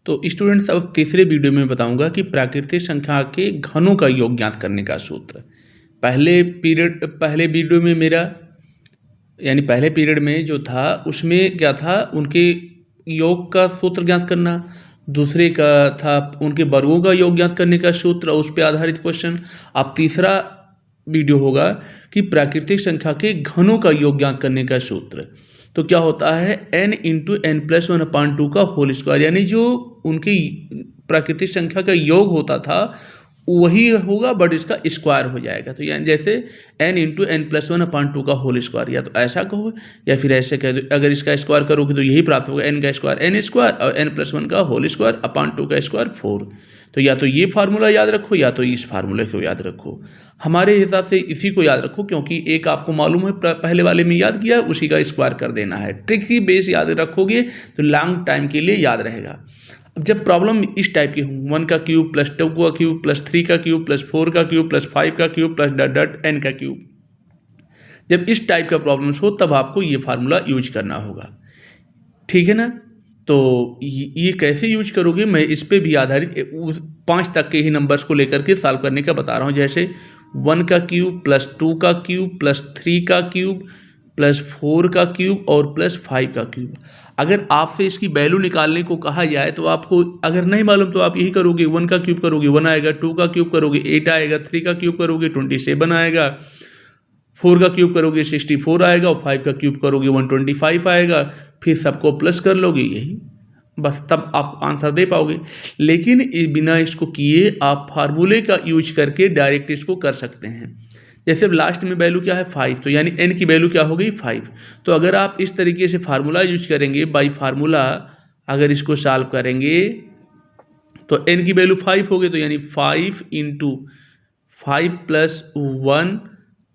तो स्टूडेंट्स अब तीसरे वीडियो में बताऊंगा कि प्राकृतिक संख्या के घनों का योग ज्ञात करने का सूत्र। पहले वीडियो में मेरा पहले पीरियड में जो था उसमें क्या था, उनके योग का सूत्र ज्ञात करना, दूसरे का था उनके वर्गों का योग ज्ञात करने का सूत्र और उस पर आधारित क्वेश्चन। अब तीसरा वीडियो होगा कि प्राकृतिक संख्या के घनों का योग ज्ञात करने का सूत्र। तो क्या होता है, n इंटू एन प्लस 1/2 का होल स्क्वायर, यानी जो उनकी प्राकृतिक संख्या का योग होता था वही होगा बट इसका स्क्वायर हो जाएगा। तो यानी जैसे n इंटू एन प्लस 1/2 का होल स्क्वायर, या तो ऐसा कहो या फिर ऐसे कह दो। अगर इसका स्क्वायर करोगे तो यही प्राप्त होगा, n का स्क्वायर n स्क्वायर और n प्लस 1 का होल स्क्वायर अपॉन 2 का स्क्वायर 4। तो या तो ये फार्मूला याद रखो या तो इस फार्मूले को याद रखो। हमारे हिसाब से इसी को याद रखो, क्योंकि एक आपको मालूम है पहले वाले में याद किया, उसी का स्क्वायर कर देना है। ट्रिक ही बेस याद रखोगे तो लॉन्ग टाइम के लिए याद रहेगा। अब जब प्रॉब्लम इस टाइप की हो, 1 का क्यूब प्लस 2 का क्यूब प्लस 3 का क्यूब प्लस 4 का क्यूब प्लस 5 का क्यूब प्लस डॉट n का क्यूब, जब इस टाइप का प्रॉब्लम्स हो तब आपको ये फार्मूला यूज करना होगा, ठीक है ना। तो ये कैसे यूज करोगे, मैं इस पे भी आधारित 5 तक के ही नंबर्स को लेकर के सॉल्व करने का बता रहा हूँ। जैसे 1 का क्यूब प्लस 2 का क्यूब प्लस 3 का क्यूब प्लस 4 का क्यूब और प्लस 5 का क्यूब। अगर आपसे इसकी वैल्यू निकालने को कहा जाए तो आपको अगर नहीं मालूम तो आप यही करोगे, 1 का क्यूब करोगे 1 आएगा, 2 का क्यूब करोगे 8 आएगा, 3 का क्यूब करोगे 27 आएगा, 4 का क्यूब करोगे 64 आएगा और 5 का क्यूब करोगे 125 आएगा। फिर सबको प्लस कर लोगे, यही बस, तब आप आंसर दे पाओगे। लेकिन बिना इसको किए आप फार्मूले का यूज करके डायरेक्ट इसको कर सकते हैं। जैसे लास्ट में वैल्यू क्या है 5, तो यानी n की वैल्यू क्या हो गई 5। तो अगर आप इस तरीके से फार्मूला यूज करेंगे, बाई फार्मूला अगर इसको सॉल्व करेंगे तो n की वैल्यू 5 हो गई, तो यानी 5 इंटू 5 प्लस 1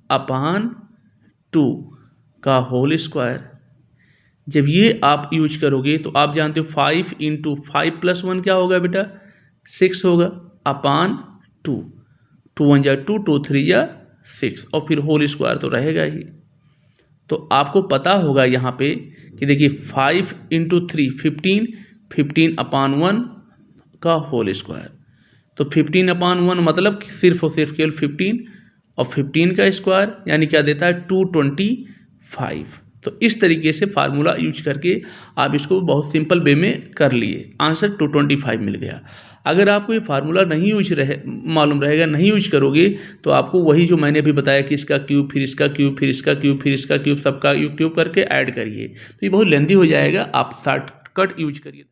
अपॉन 2 का होल स्क्वायर। जब ये आप यूज करोगे तो आप जानते हो 5 इंटू 5 प्लस 1 क्या होगा बेटा 6 होगा अपॉन 2, 2 1 जा 2, 2 3 जा 6 और फिर होल स्क्वायर तो रहेगा ही। तो आपको पता होगा यहाँ पे कि देखिए 5 इंटू 3 15, 15 अपॉन 1 का होल स्क्वायर। तो 15 अपॉन 1 मतलब सिर्फ और सिर्फ केवल 15 और 15 का स्क्वायर यानी क्या देता है 225। तो इस तरीके से फार्मूला यूज करके आप इसको बहुत सिंपल वे में कर लिए, आंसर 225 मिल गया। अगर आपको ये फार्मूला नहीं मालूम रहेगा, नहीं यूज करोगे तो आपको वही जो मैंने अभी बताया कि इसका क्यूब फिर इसका क्यूब फिर इसका क्यूब फिर इसका क्यूब सबका क्यूब करके ऐड करिए, तो ये बहुत लेंदी हो जाएगा। आप शॉर्टकट यूज करिए।